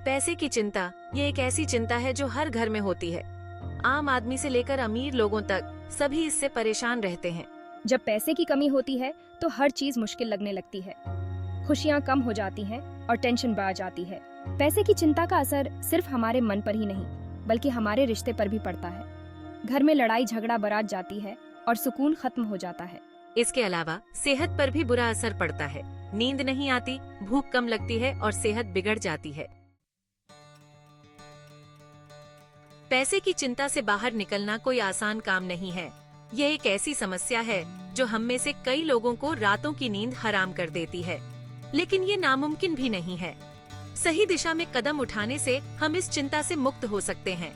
पैसे की चिंता, ये एक ऐसी चिंता है जो हर घर में होती है। आम आदमी से लेकर अमीर लोगों तक सभी इससे परेशान रहते हैं। जब पैसे की कमी होती है तो हर चीज मुश्किल लगने लगती है। खुशियाँ कम हो जाती हैं और टेंशन बढ़ जाती है। पैसे की चिंता का असर सिर्फ हमारे मन पर ही नहीं बल्कि हमारे रिश्ते पर भी पड़ता है। घर में लड़ाई झगड़ा बढ़ जाती है और सुकून खत्म हो जाता है। इसके अलावा सेहत पर भी बुरा असर पड़ता है। नींद नहीं आती, भूख कम लगती है और सेहत बिगड़ जाती है। पैसे की चिंता से बाहर निकलना कोई आसान काम नहीं है। यह एक ऐसी समस्या है जो हम में से कई लोगों को रातों की नींद हराम कर देती है, लेकिन ये नामुमकिन भी नहीं है। सही दिशा में कदम उठाने से हम इस चिंता से मुक्त हो सकते हैं।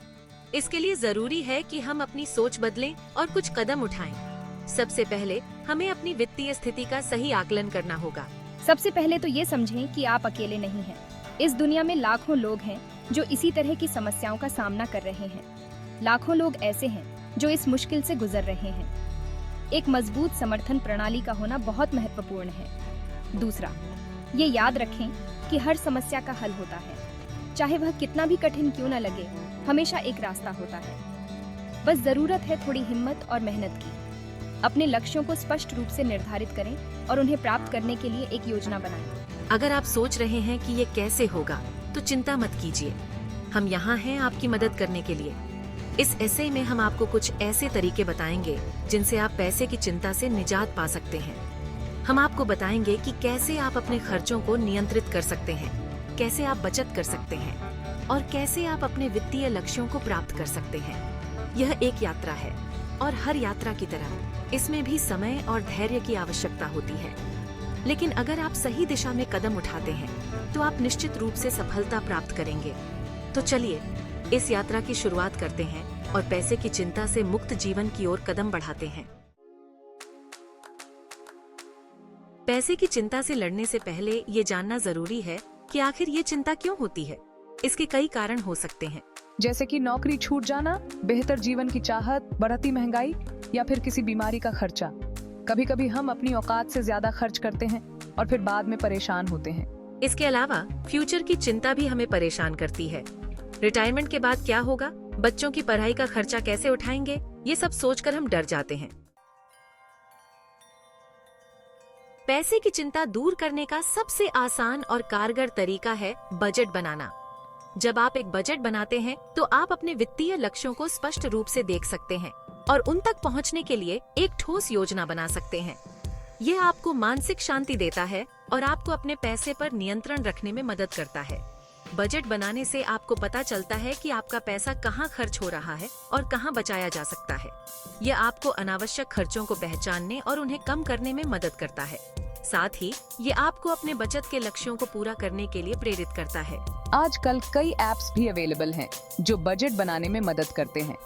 इसके लिए जरूरी है कि हम अपनी सोच बदलें और कुछ कदम उठाएं। सबसे पहले हमें अपनी वित्तीय स्थिति का सही आकलन करना होगा। सबसे पहले तो ये समझें कि आप अकेले नहीं हैं। इस दुनिया में लाखों लोग हैं जो इसी तरह की समस्याओं का सामना कर रहे हैं। लाखों लोग ऐसे हैं जो इस मुश्किल से गुजर रहे हैं। एक मजबूत समर्थन प्रणाली का होना बहुत महत्वपूर्ण है। दूसरा, ये याद रखें कि हर समस्या का हल होता है। चाहे वह कितना भी कठिन क्यों न लगे, हमेशा एक रास्ता होता है। बस जरूरत है थोड़ी हिम्मत और मेहनत की। अपने लक्ष्यों को स्पष्ट रूप से निर्धारित करें और उन्हें प्राप्त करने के लिए एक योजना बनाएं। अगर आप सोच रहे हैं कि ये कैसे होगा, तो चिंता मत कीजिए। हम यहाँ हैं आपकी मदद करने के लिए। इस एसे में हम आपको कुछ ऐसे तरीके बताएंगे जिनसे आप पैसे की चिंता से निजात पा सकते हैं। हम आपको बताएंगे कि कैसे आप अपने खर्चों को नियंत्रित कर सकते हैं, कैसे आप बचत कर सकते हैं और कैसे आप अपने वित्तीय लक्ष्यों को प्राप्त कर सकते हैं। यह एक यात्रा है और हर यात्रा की तरह इसमें भी समय और धैर्य की आवश्यकता होती है। लेकिन अगर आप सही दिशा में कदम उठाते हैं तो आप निश्चित रूप से सफलता प्राप्त करेंगे। तो चलिए इस यात्रा की शुरुआत करते हैं और पैसे की चिंता से मुक्त जीवन की ओर कदम बढ़ाते हैं। पैसे की चिंता से लड़ने से पहले ये जानना जरूरी है कि आखिर ये चिंता क्यों होती है। इसके कई कारण हो सकते हैं, जैसे कि नौकरी छूट जाना, बेहतर जीवन की चाहत, बढ़ती महंगाई या फिर किसी बीमारी का खर्चा। कभी कभी हम अपनी औकात से ज्यादा खर्च करते हैं और फिर बाद में परेशान होते हैं। इसके अलावा फ्यूचर की चिंता भी हमें परेशान करती है। रिटायरमेंट के बाद क्या होगा, बच्चों की पढ़ाई का खर्चा कैसे उठाएंगे, ये सब सोचकर हम डर जाते हैं। पैसे की चिंता दूर करने का सबसे आसान और कारगर तरीका है बजट बनाना। जब आप एक बजट बनाते हैं तो आप अपने वित्तीय लक्ष्यों को स्पष्ट रूप से देख सकते हैं और उन तक पहुंचने के लिए एक ठोस योजना बना सकते हैं। यह आपको मानसिक शांति देता है और आपको अपने पैसे पर नियंत्रण रखने में मदद करता है। बजट बनाने से आपको पता चलता है कि आपका पैसा कहाँ खर्च हो रहा है और कहाँ बचाया जा सकता है। यह आपको अनावश्यक खर्चों को पहचानने और उन्हें कम करने में मदद करता है। साथ ही ये आपको अपने बचत के लक्ष्यों को पूरा करने के लिए प्रेरित करता है। आजकल कई ऐप्स भी अवेलेबल हैं जो बजट बनाने में मदद करते हैं।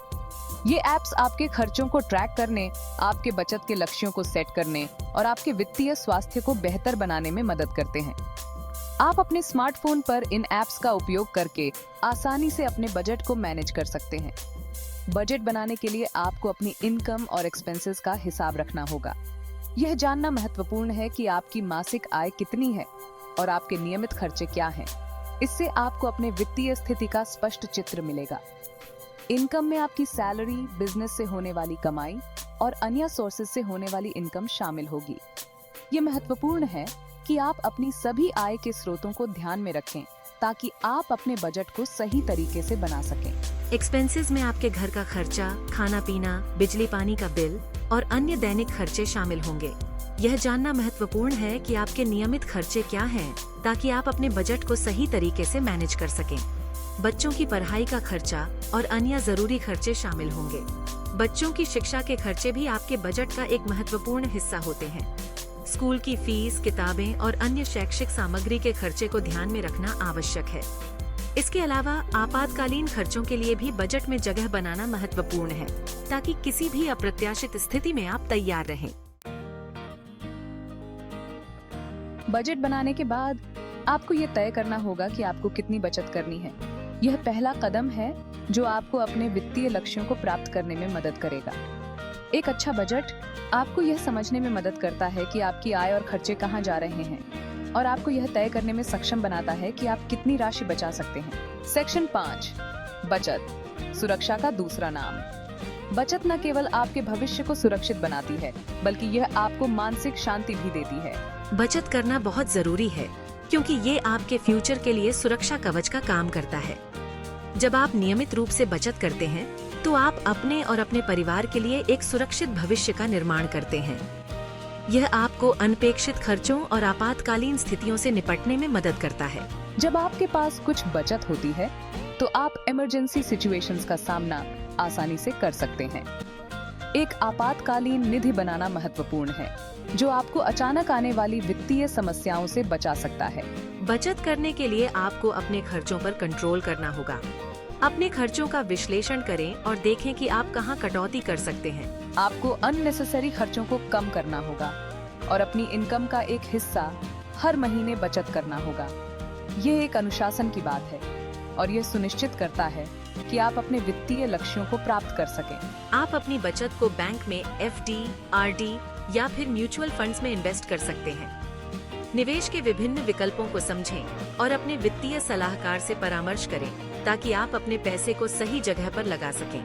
ये ऐप्स आपके खर्चों को ट्रैक करने, आपके बचत के लक्ष्यों को सेट करने और आपके वित्तीय स्वास्थ्य को बेहतर बनाने में मदद करते हैं। आप अपने स्मार्टफोन पर इन ऐप्स का उपयोग करके आसानी से अपने बजट को मैनेज कर सकते हैं। बजट बनाने के लिए आपको अपनी इनकम और एक्सपेंसेस का हिसाब रखना होगा। यह जानना महत्वपूर्ण है कि आपकी मासिक आय कितनी है और आपके नियमित खर्चे क्या हैं। इससे आपको अपने वित्तीय स्थिति का स्पष्ट चित्र मिलेगा। इनकम में आपकी सैलरी, बिजनेस से होने वाली कमाई और अन्य सोर्सेज से होने वाली इनकम शामिल होगी। ये महत्वपूर्ण है कि आप अपनी सभी आय के स्रोतों को ध्यान में रखें ताकि आप अपने बजट को सही तरीके से बना सकें। एक्सपेंसेस में आपके घर का खर्चा, खाना पीना, बिजली पानी का बिल और अन्य दैनिक खर्चे शामिल होंगे। यह जानना महत्वपूर्ण है कि आपके नियमित खर्चे क्या हैं ताकि आप अपने बजट को सही तरीके से मैनेज कर सकें। बच्चों की पढ़ाई का खर्चा और अन्य जरूरी खर्चे शामिल होंगे। बच्चों की शिक्षा के खर्चे भी आपके बजट का एक महत्वपूर्ण हिस्सा होते हैं। स्कूल की फीस, किताबें और अन्य शैक्षिक सामग्री के खर्चे को ध्यान में रखना आवश्यक है। इसके अलावा आपातकालीन खर्चों के लिए भी बजट में जगह बनाना महत्वपूर्ण है ताकि किसी भी अप्रत्याशित स्थिति में आप तैयार रहें। बजट बनाने के बाद आपको ये तय करना होगा कि आपको कितनी बचत करनी है। यह पहला कदम है जो आपको अपने वित्तीय लक्ष्यों को प्राप्त करने में मदद करेगा। एक अच्छा बजट आपको यह समझने में मदद करता है कि आपकी आय और खर्चे कहाँ जा रहे हैं। और आपको यह तय करने में सक्षम बनाता है कि आप कितनी राशि बचा सकते हैं। सेक्शन 5, बचत, सुरक्षा का दूसरा नाम। बचत न केवल आपके भविष्य को सुरक्षित बनाती है, बल्कि यह आपको मानसिक शांति भी देती है। बचत करना बहुत जरूरी है, क्योंकि ये आपके फ्यूचर के लिए सुरक्षा कवच का काम करता है। जब आप नियमित रूप से बचत करते हैं, तो आप अपने और अपने परिवार के लिए एक सुरक्षित भविष्य का निर्माण करते हैं। यह आपको अनपेक्षित खर्चों और आपातकालीन स्थितियों से निपटने में मदद करता है। जब आपके पास कुछ बचत होती है, तो आप इमरजेंसी सिचुएशंस का सामना आसानी से कर सकते हैं। एक आपातकालीन निधि बनाना महत्वपूर्ण है, जो आपको अचानक आने वाली वित्तीय समस्याओं से बचा सकता है। बचत करने के लिए आपको अपने खर्चों पर कंट्रोल करना होगा। अपने खर्चों का विश्लेषण करें और देखें कि आप कहां कटौती कर सकते हैं। आपको अननेसेसरी खर्चों को कम करना होगा और अपनी इनकम का एक हिस्सा हर महीने बचत करना होगा। ये एक अनुशासन की बात है और यह सुनिश्चित करता है कि आप अपने वित्तीय लक्ष्यों को प्राप्त कर सकें। आप अपनी बचत को बैंक में FD, RD या फिर म्यूचुअल फंड्स में इन्वेस्ट कर सकते हैं। निवेश के विभिन्न विकल्पों को समझें और अपने वित्तीय सलाहकार से परामर्श करें, ताकि आप अपने पैसे को सही जगह पर लगा सकें।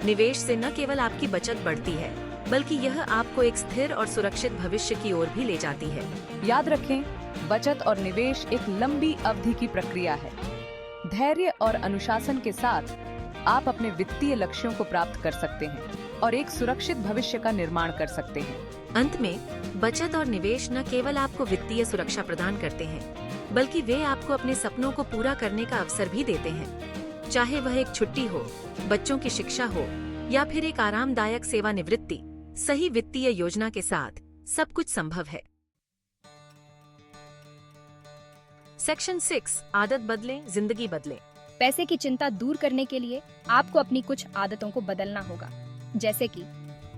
निवेश से न केवल आपकी बचत बढ़ती है, बल्कि यह आपको एक स्थिर और सुरक्षित भविष्य की ओर भी ले जाती है। याद रखें, बचत और निवेश एक लंबी अवधि की प्रक्रिया है। धैर्य और अनुशासन के साथ आप अपने वित्तीय लक्ष्यों को प्राप्त कर सकते हैं और एक सुरक्षित भविष्य का निर्माण कर सकते हैं। अंत में, बचत और निवेश न केवल आपको वित्तीय सुरक्षा प्रदान करते हैं, बल्कि वे आपको अपने सपनों को पूरा करने का अवसर भी देते हैं। चाहे वह एक छुट्टी हो, बच्चों की शिक्षा हो या फिर एक आरामदायक सेवानिवृत्ति, सही वित्तीय योजना के साथ सब कुछ संभव है। सेक्शन 6, आदत बदलें, जिंदगी बदलें। पैसे की चिंता दूर करने के लिए आपको अपनी कुछ आदतों को बदलना होगा, जैसे कि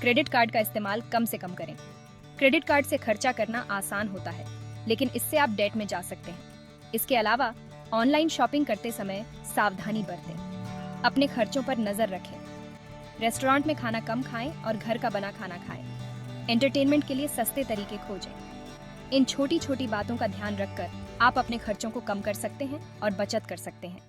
क्रेडिट कार्ड का इस्तेमाल कम से कम करें। क्रेडिट कार्ड से खर्चा करना आसान होता है, लेकिन इससे आप डेट में जा सकते हैं। इसके अलावा ऑनलाइन शॉपिंग करते समय सावधानी बरतें। अपने खर्चों पर नजर रखें। रेस्टोरेंट में खाना कम खाएं और घर का बना खाना खाएं। एंटरटेनमेंट के लिए सस्ते तरीके खोजें। इन छोटी छोटी बातों का ध्यान रखकर आप अपने खर्चों को कम कर सकते हैं और बचत कर सकते हैं।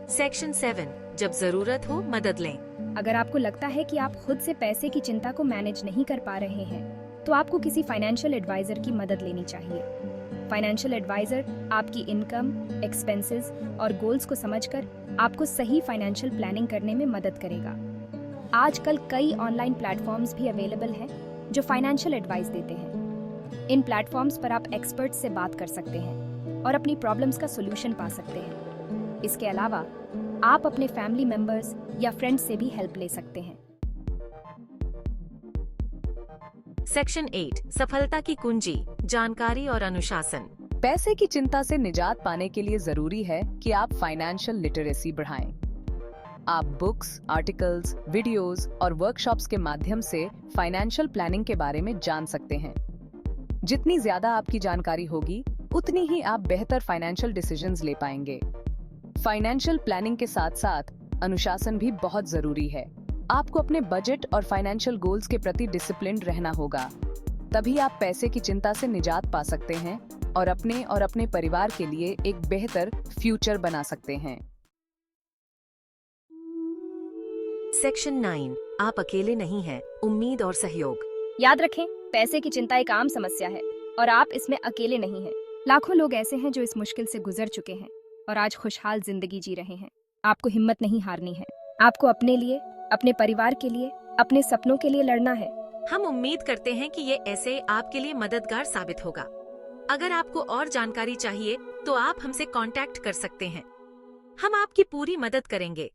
सेक्शन 7, जब जरूरत हो मदद लें। अगर आपको लगता है कि आप खुद से पैसे की चिंता को मैनेज नहीं कर पा रहे हैं, तो आपको किसी फाइनेंशियल एडवाइजर की मदद लेनी चाहिए। फाइनेंशियल एडवाइजर आपकी इनकम, एक्सपेंसेस और गोल्स को समझकर आपको सही फाइनेंशियल प्लानिंग करने में मदद करेगा। आजकल कई ऑनलाइन प्लेटफॉर्म्स भी अवेलेबल हैं जो फाइनेंशियल एडवाइस देते हैं। इन प्लेटफॉर्म्स पर आप एक्सपर्ट्स से बात कर सकते हैं और अपनी प्रॉब्लम्स का सॉल्यूशन पा सकते हैं। इसके अलावा आप अपने फैमिली मेंबर्स या फ्रेंड्स से भी हेल्प ले सकते हैं। सेक्शन 8, सफलता की कुंजी, जानकारी और अनुशासन। पैसे की चिंता से निजात पाने के लिए जरूरी है कि आप फाइनेंशियल लिटरेसी बढ़ाएं। आप बुक्स, आर्टिकल्स, वीडियोस और वर्कशॉप्स के माध्यम से फाइनेंशियल प्लानिंग के बारे में जान सकते हैं। जितनी ज्यादा आपकी जानकारी होगी, उतनी ही आप बेहतर फाइनेंशियल डिसीजंस ले पाएंगे। फाइनेंशियल प्लानिंग के साथ साथ अनुशासन भी बहुत जरूरी है। आपको अपने बजट और फाइनेंशियल गोल्स के प्रति डिसिप्लिन्ड रहना होगा। तभी आप पैसे की चिंता से निजात पा सकते हैं और अपने परिवार के लिए एक बेहतर फ्यूचर बना सकते हैं। सेक्शन 9, आप अकेले नहीं हैं, उम्मीद और सहयोग। याद रखें, पैसे की चिंता एक आम समस्या है और आप इसमें अकेले नहीं हैं। लाखों लोग ऐसे हैं जो इस मुश्किल से गुजर चुके हैं और आज खुशहाल जिंदगी जी रहे हैं। आपको हिम्मत नहीं हारनी है। आपको अपने लिए, अपने परिवार के लिए, अपने सपनों के लिए लड़ना है। हम उम्मीद करते हैं कि ये ऐसे आपके लिए मददगार साबित होगा। अगर आपको और जानकारी चाहिए तो आप हमसे कांटेक्ट कर सकते हैं। हम आपकी पूरी मदद करेंगे।